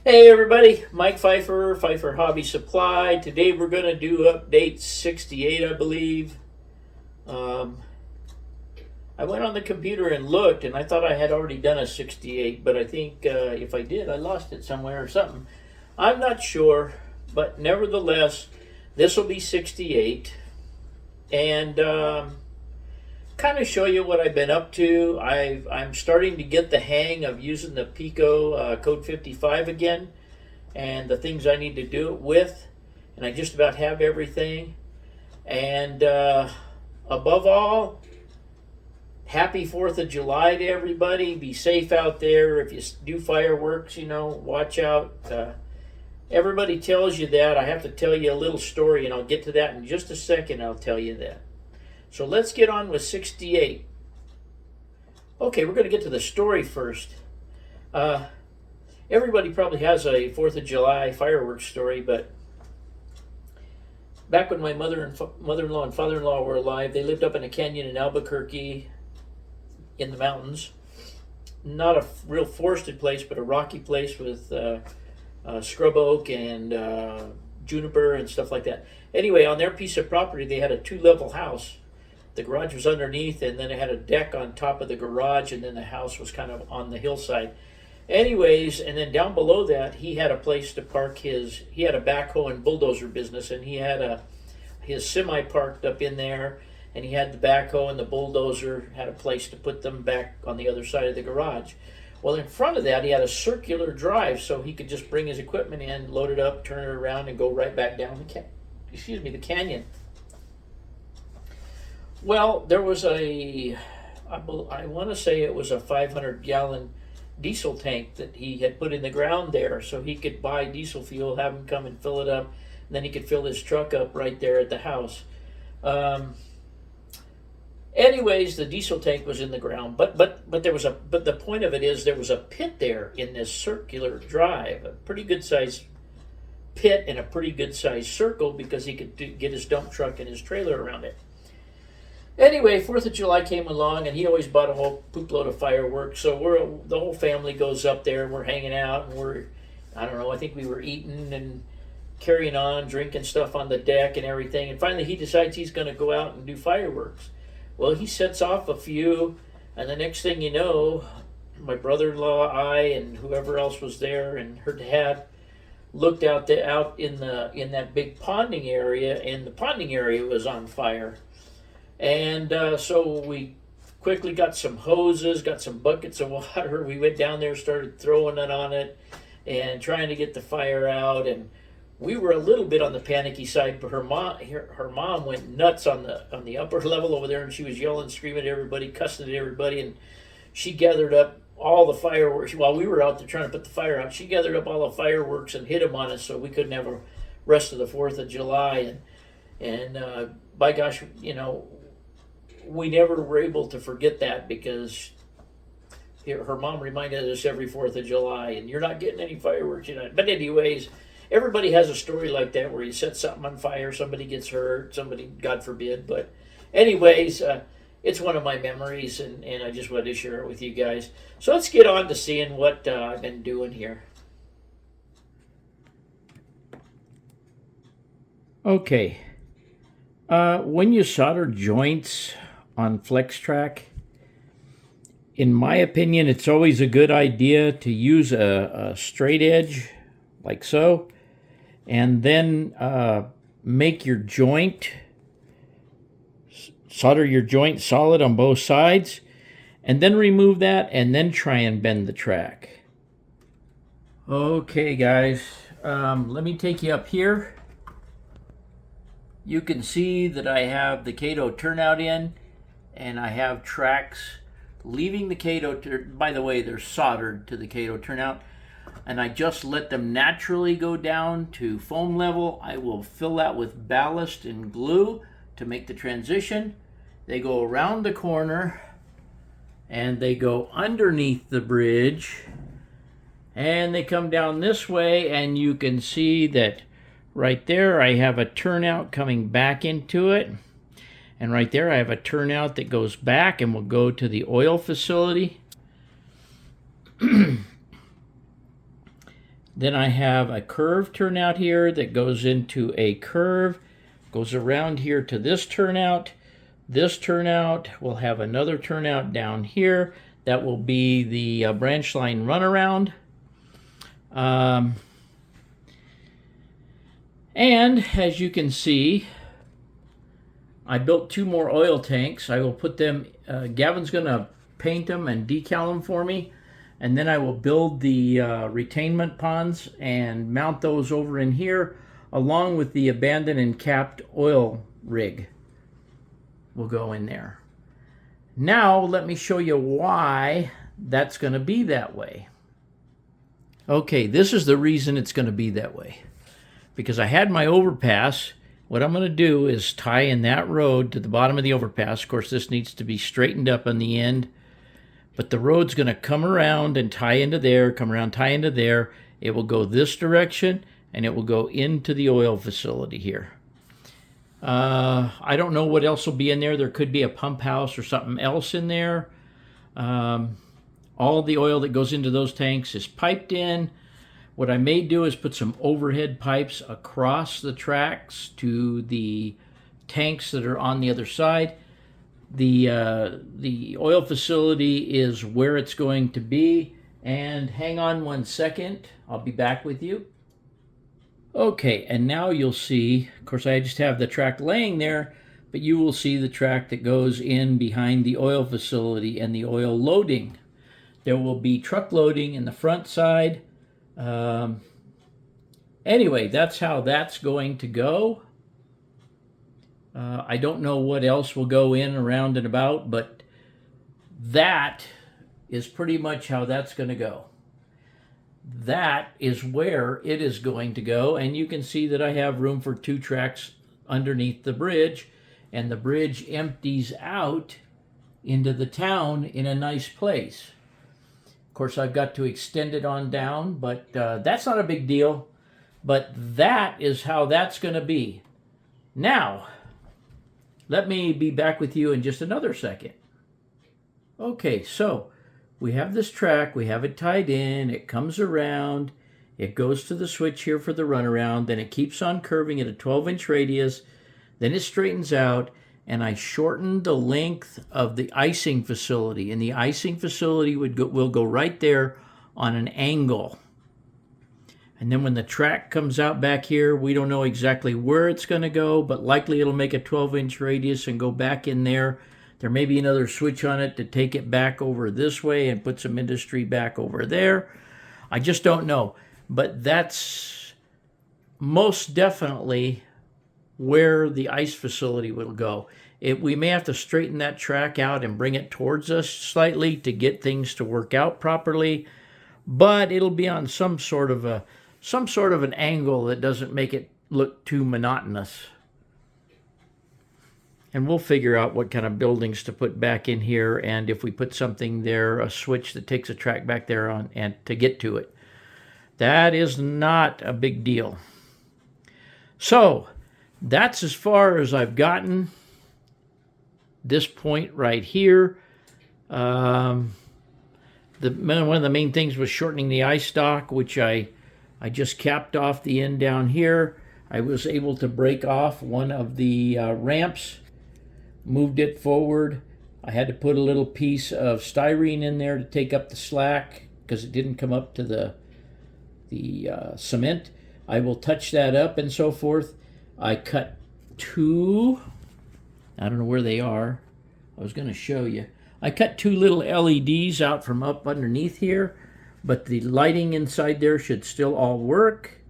Hey everybody, Mike Fifer, Fifer Hobby Supply. Today we're going to do update 68, I believe. Um, I went on the computer and looked, and I thought I had already done a 68, but I think if I did, I lost it somewhere or something. I'm not sure, but nevertheless, this will be 68. And kind of show you what I've been up to. I'm starting to get the hang of using the Pico Code 55 again, and the things I need to do it with, and I just about have everything. And above all, happy 4th of July to everybody. Be safe out there. If you do fireworks, watch out. Everybody tells you that. I have to tell you a little story, and I'll get to that in just a second. I'll tell you that. So let's get on with 68. Okay, we're going to get to the story first. Everybody probably has a 4th of July fireworks story, but back when my mother-in-law and father-in-law were alive, they lived up in a canyon in Albuquerque in the mountains. Not a real forested place, but a rocky place with scrub oak and juniper and stuff like that. Anyway, on their piece of property, they had a 2-level house. The garage was underneath, and then it had a deck on top of the garage, and then the house was kind of on the hillside. Anyways, and then down below that, he had a place to park he had a backhoe and bulldozer business, and he had his semi parked up in there, and he had the backhoe and the bulldozer, had a place to put them back on the other side of the garage. Well, in front of that, he had a circular drive, so he could just bring his equipment in, load it up, turn it around, and go right back down the canyon. Well, there was I want to say it was a 500-gallon diesel tank that he had put in the ground there, so he could buy diesel fuel, have him come and fill it up, and then he could fill his truck up right there at the house. Anyways, the diesel tank was in the ground, but the point of it is there was a pit there in this circular drive, a pretty good size pit and a pretty good size circle, because he could get his dump truck and his trailer around it. Anyway, 4th of July came along, and he always bought a whole poop load of fireworks. So the whole family goes up there, and we're hanging out, and I don't know, I think we were eating and carrying on, drinking stuff on the deck and everything. And finally, he decides he's going to go out and do fireworks. Well, he sets off a few, and the next thing you know, my brother-in-law, I, and whoever else was there, and her dad looked out in that big ponding area, and the ponding area was on fire. And so we quickly got some hoses, got some buckets of water. We went down there, started throwing it on it and trying to get the fire out. And we were a little bit on the panicky side, but her mom went nuts on the upper level over there, and she was yelling, screaming at everybody, cussing at everybody. And she gathered up all the fireworks. While we were out there trying to put the fire out, she gathered up all the fireworks and hid them on us so we couldn't have a rest of the 4th of July. And by gosh, we never were able to forget that, because her mom reminded us every 4th of July, and you're not getting any fireworks, But anyways, everybody has a story like that where you set something on fire, somebody gets hurt, somebody, God forbid. But anyways, it's one of my memories, and I just wanted to share it with you guys. So let's get on to seeing what I've been doing here. Okay. When you solder joints on FlexTrack, in my opinion, it's always a good idea to use a straight edge like so, and then make your joint, solder your joint solid on both sides, and then remove that, and then try and bend the track. Okay, guys, let me take you up here. You can see that I have the Kato turnout in, and I have tracks leaving the Kato. By the way, they're soldered to the Kato turnout, and I just let them naturally go down to foam level. I will fill that with ballast and glue to make the transition. They go around the corner, and they go underneath the bridge, and they come down this way, and you can see that right there I have a turnout coming back into it. And right there I have a turnout that goes back and will go to the oil facility. Then I have a curved turnout here that goes into a curve, goes around here to this turnout. This turnout will have another turnout down here. That will be the branch line runaround. And as you can see, I built 2 more oil tanks. I will put them, Gavin's going to paint them and decal them for me. And then I will build the retainment ponds and mount those over in here, along with the abandoned and capped oil rig will go in there. Now let me show you why that's going to be that way. Okay, this is the reason it's going to be that way. Because I had my overpass. What I'm going to do is tie in that road to the bottom of the overpass. Of course, this needs to be straightened up on the end. But the road's going to come around and tie into there, come around, tie into there. It will go this direction, and it will go into the oil facility here. I don't know what else will be in there. There could be a pump house or something else in there. All the oil that goes into those tanks is piped in. What I may do is put some overhead pipes across the tracks to the tanks that are on the other side. The oil facility is where it's going to be. And hang on 1 second. I'll be back with you. Okay, and now you'll see, of course I just have the track laying there, but you will see the track that goes in behind the oil facility and the oil loading. There will be truck loading in the front side. Anyway, that's how that's going to go. I don't know what else will go in, around, and about, but that is pretty much how that's going to go. That is where it is going to go, and you can see that I have room for 2 tracks underneath the bridge, and the bridge empties out into the town in a nice place. Of course, I've got to extend it on down, but that's not a big deal. But that is how that's going to be. Now, let me be back with you in just another second. Okay, so we have this track, we have it tied in, it comes around, it goes to the switch here for the runaround, then it keeps on curving at a 12-inch radius, then it straightens out, and I shortened the length of the icing facility, and the icing facility will go right there on an angle. And then when the track comes out back here, we don't know exactly where it's going to go, but likely it'll make a 12-inch radius and go back in there. There may be another switch on it to take it back over this way and put some industry back over there. I just don't know. But that's most definitely where the ice facility will go. We may have to straighten that track out and bring it towards us slightly to get things to work out properly, but it'll be on some sort of an angle that doesn't make it look too monotonous. And we'll figure out what kind of buildings to put back in here, and if we put something there, a switch that takes a track back there on and to get to it. That is not a big deal. So that's as far as I've gotten. This point right here. One of the main things was shortening the eye stock, which I just capped off the end down here. I was able to break off one of the ramps, moved it forward. I had to put a little piece of styrene in there to take up the slack because it didn't come up to the cement. I will touch that up and so forth. I cut 2, I don't know where they are. I was going to show you. I cut 2 little LEDs out from up underneath here, but the lighting inside there should still all work.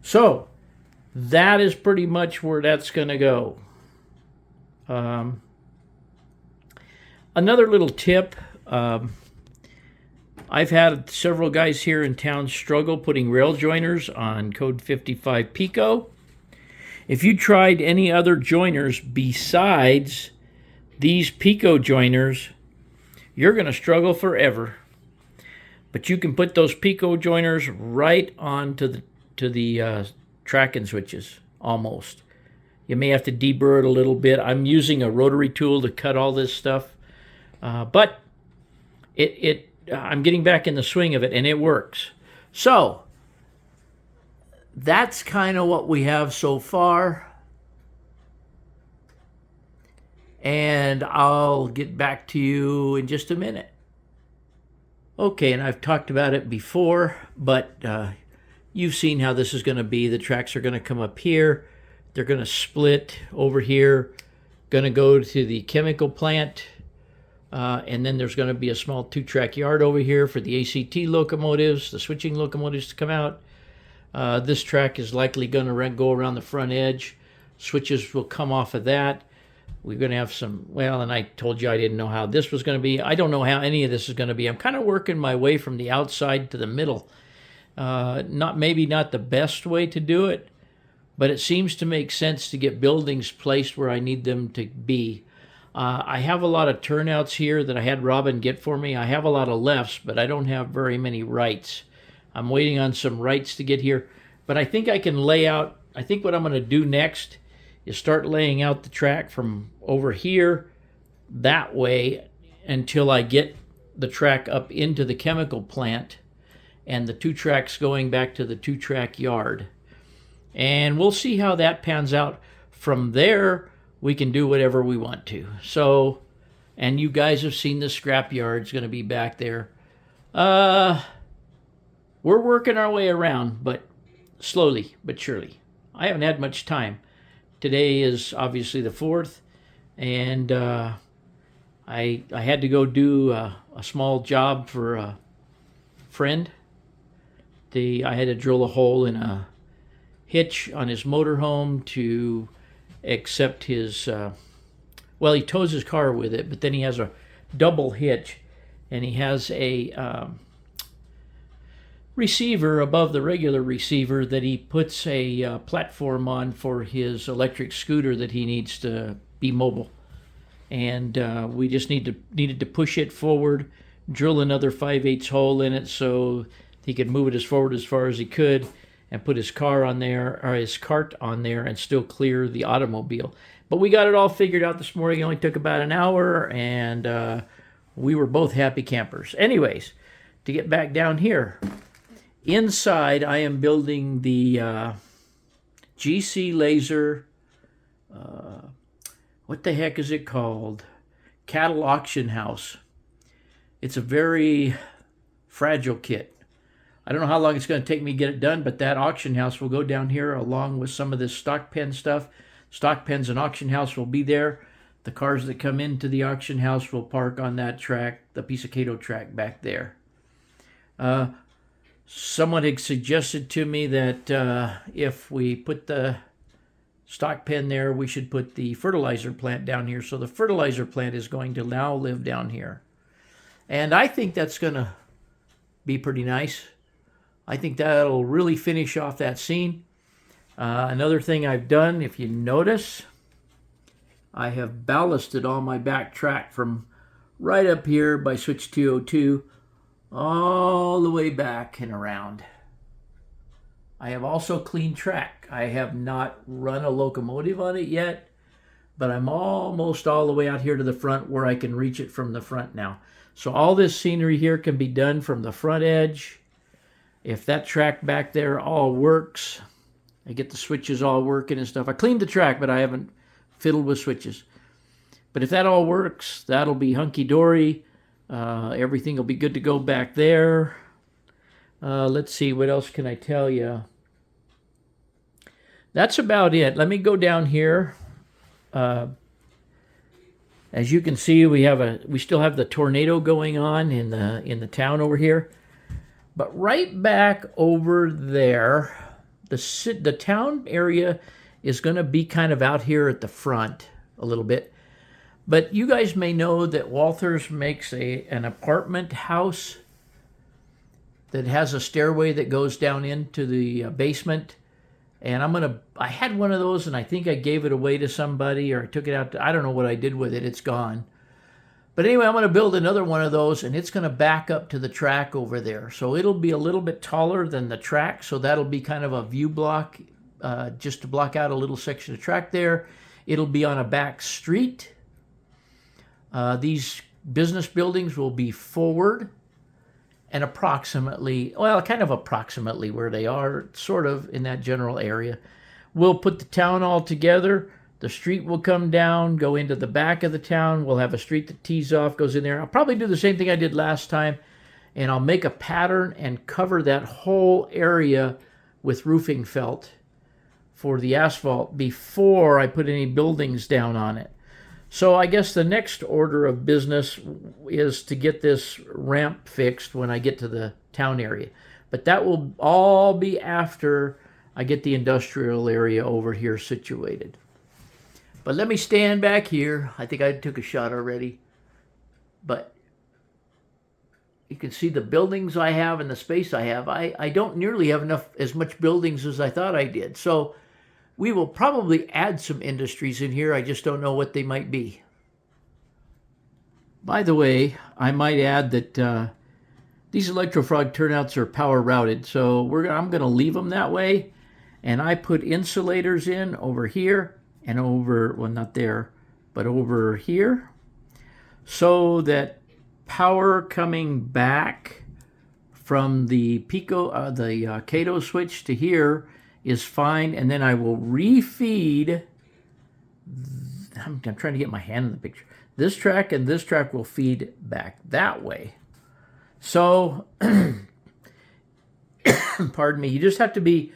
So that is pretty much where that's going to go. Another little tip. I've had several guys here in town struggle putting rail joiners on code 55 Pico. If you tried any other joiners besides these Pico joiners, you're going to struggle forever. But you can put those Pico joiners right onto the tracking switches, almost. You may have to deburr it a little bit. I'm using a rotary tool to cut all this stuff, but I'm getting back in the swing of it, and it works. So that's kind of what we have so far. And I'll get back to you in just a minute. Okay, and I've talked about it before, but you've seen how this is going to be. The tracks are going to come up here. They're going to split over here, going to go to the chemical plant, and then there's going to be a small 2-track yard over here for the ACT locomotives, the switching locomotives to come out. This track is likely going to go around the front edge. Switches will come off of that. We're going to have some, well, and I told you I didn't know how this was going to be. I don't know how any of this is going to be. I'm kind of working my way from the outside to the middle. Maybe not the best way to do it, but it seems to make sense to get buildings placed where I need them to be. I have a lot of turnouts here that I had Robin get for me. I have a lot of lefts, but I don't have very many rights. I'm waiting on some rights to get here, but I think I can lay out, I think what I'm going to do next is start laying out the track from over here that way until I get the track up into the chemical plant and the 2 tracks going back to the 2-track yard. And we'll see how that pans out. From there, we can do whatever we want to. So, and you guys have seen the scrap yard. It's going to be back there. We're working our way around, but slowly but surely. I haven't had much time. Today is obviously the 4th, and I had to go do a small job for a friend. I had to drill a hole in a hitch on his motorhome to accept his, he tows his car with it, but then he has a double hitch, and he has a receiver above the regular receiver that he puts a platform on for his electric scooter that he needs to be mobile. And we just needed to push it forward, drill another 5/8 hole in it so he could move it as forward as far as he could, and put his car on there, or his cart on there, and still clear the automobile. But we got it all figured out this morning. It only took about an hour, and we were both happy campers. Anyways, to get back down here, inside I am building the GC Laser, what the heck is it called? Cattle auction house. It's a very fragile kit. I don't know how long it's going to take me to get it done, but that auction house will go down here along with some of this stock pen stuff. Stock pens and auction house will be there. The cars that come into the auction house will park on that track, the Pizzicato track back there. Someone had suggested to me that if we put the stock pen there, we should put the fertilizer plant down here. So the fertilizer plant is going to now live down here. And I think that's going to be pretty nice. I think that'll really finish off that scene. Another thing I've done, if you notice, I have ballasted all my back track from right up here by switch 202 all the way back and around. I have also cleaned track. I have not run a locomotive on it yet, but I'm almost all the way out here to the front where I can reach it from the front now. So all this scenery here can be done from the front edge. If that track back there all works, I get the switches all working and stuff. I cleaned the track, but I haven't fiddled with switches. But if that all works, that'll be hunky-dory. Everything will be good to go back there. Let's see, what else can I tell you? That's about it. Let me go down here. As you can see, we still have the tornado going on in the town over here. But right back over there, the town area is going to be kind of out here at the front a little bit. But you guys may know that Walthers makes an apartment house that has a stairway that goes down into the basement. And I had one of those, and I think I gave it away to somebody, or I took it out. I don't know what I did with it. It's gone. But anyway, I'm going to build another one of those, and it's going to back up to the track over there. So it'll be a little bit taller than the track, so that'll be kind of a view block, just to block out a little section of track there. It'll be on a back street. These business buildings will be forward, and approximately, well, kind of approximately where they are, sort of in that general area. We'll put the town all together. The street will come down, go into the back of the town. We'll have a street that tees off, goes in there. I'll probably do the same thing I did last time, and I'll make a pattern and cover that whole area with roofing felt for the asphalt before I put any buildings down on it. So I guess the next order of business is to get this ramp fixed when I get to the town area. But that will all be after I get the industrial area over here situated. But let me stand back here. I think I took a shot already. But you can see the buildings I have and the space I have. I don't nearly have as much buildings as I thought I did. So we will probably add some industries in here. I just don't know what they might be. By the way, I might add that these electrofrog turnouts are power routed. So I'm going to leave them that way. And I put insulators in over here and over, well, not there, but over here, so that power coming back from the Kato switch to here is fine, and then I will refeed. I'm trying to get my hand in the picture. This track and this track will feed back that way. So, pardon me, you just have to be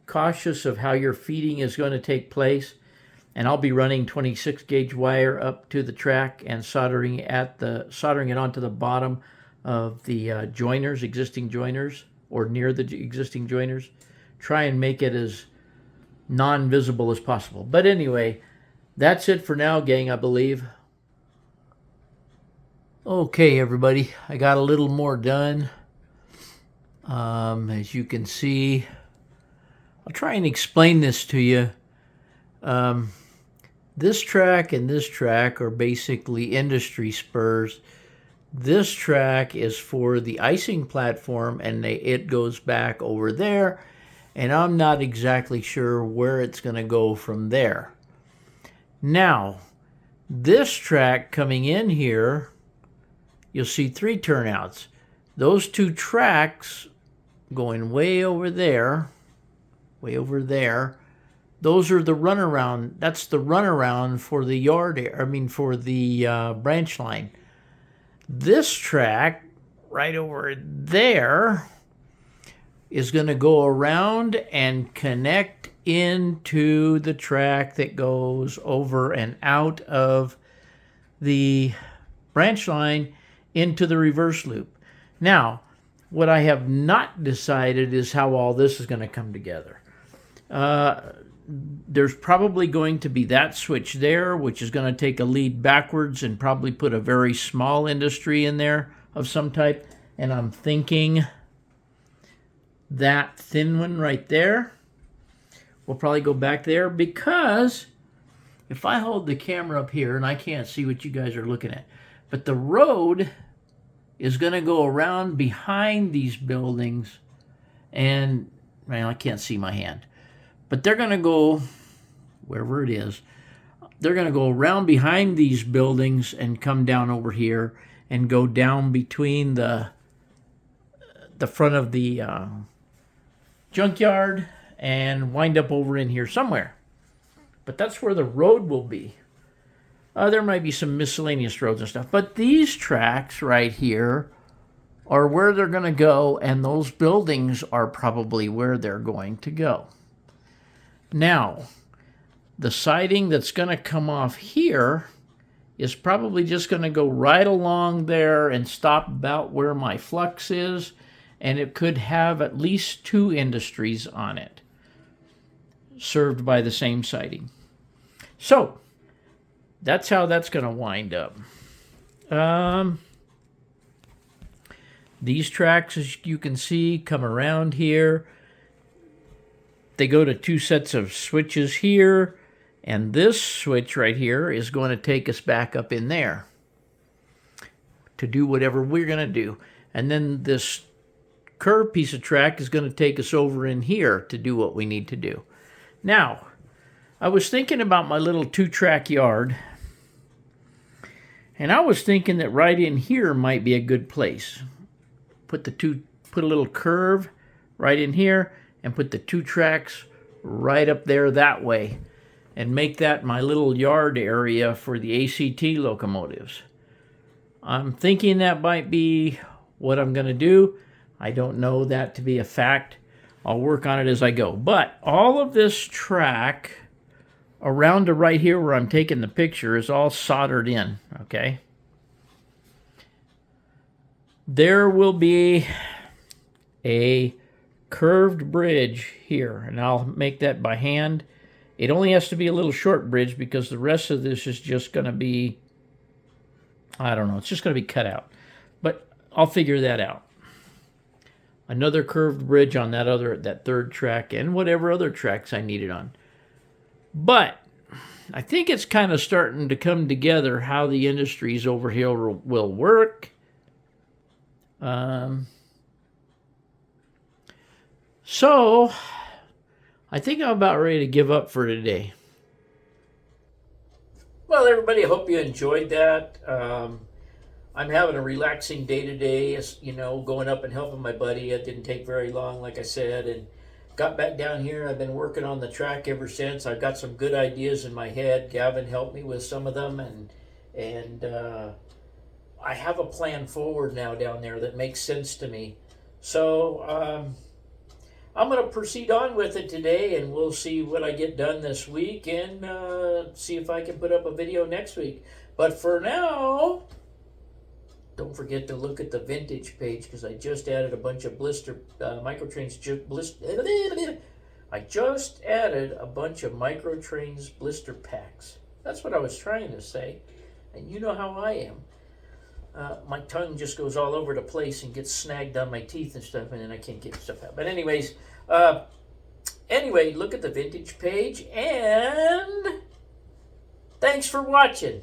cautious of how your feeding is going to take place. And I'll be running 26 gauge wire up to the track and soldering it onto the bottom of the joiners, existing joiners, or near the existing joiners. Try and make it as non-visible as possible. But anyway, that's it for now, gang, I believe. Okay, everybody, I got a little more done. As you can see, I'll try and explain this to you. This track and this track are basically industry spurs. This track is for the icing platform, and it goes back over there, and I'm not exactly sure where it's going to go from there. Now, this track coming in here, you'll see 3 turnouts. Those 2 tracks going way over there, those are the runaround. That's the runaround for the for the branch line. This track right over there is going to go around and connect into the track that goes over and out of the branch line into the reverse loop. Now, what I have not decided is how all this is going to come together. There's probably going to be that switch there, which is going to take a lead backwards and probably put a very small industry in there of some type. And I'm thinking that thin one right there will probably go back there, because if I hold the camera up here, and I can't see what you guys are looking at, but the road is going to go around behind these buildings, and, well, I can't see my hand. But they're going to go, wherever it is, they're going to go around behind these buildings and come down over here and go down between the front of the junkyard and wind up over in here somewhere. But that's where the road will be. There might be some miscellaneous roads and stuff. But these tracks right here are where they're going to go, and those buildings are probably where they're going to go. Now, the siding that's going to come off here is probably just going to go right along there and stop about where my flux is, and it could have at least 2 industries on it, served by the same siding. So, that's how that's going to wind up. These tracks, as you can see, come around here. They go to 2 sets of switches here, and this switch right here is going to take us back up in there to do whatever we're going to do. And then this curved piece of track is going to take us over in here to do what we need to do. Now, I was thinking about my little 2-track yard, and I was thinking that right in here might be a good place. put a little curve right in here and put the 2 tracks right up there that way and make that my little yard area for the ACT locomotives. I'm thinking that might be what I'm going to do. I don't know that to be a fact. I'll work on it as I go. But all of this track around to right here where I'm taking the picture is all soldered in, okay? There will be a curved bridge here, and I'll make that by hand. It only has to be a little short bridge because the rest of this is just going to be, I don't know, it's just going to be cut out. But I'll figure that out. Another curved bridge on that third track and whatever other tracks I need it on. But I think it's kind of starting to come together how the industries over here will work. So I think I'm about ready to give up for today. Well, everybody, I hope you enjoyed that. I'm having a relaxing day today, you know, going up and helping my buddy. It didn't take very long, like I said, and got back down here. I've been working on the track ever since. I've got some good ideas in my head. Gavin helped me with some of them, and I have a plan forward now down there that makes sense to me. So I'm going to proceed on with it today, and we'll see what I get done this week and see if I can put up a video next week. But for now, don't forget to look at the vintage page because I just added a bunch of microtrains. I just added a bunch of microtrains blister packs. That's what I was trying to say, and you know how I am. My tongue just goes all over the place and gets snagged on my teeth and stuff, and then I can't get stuff out. But anyways, look at the vintage page, and thanks for watching.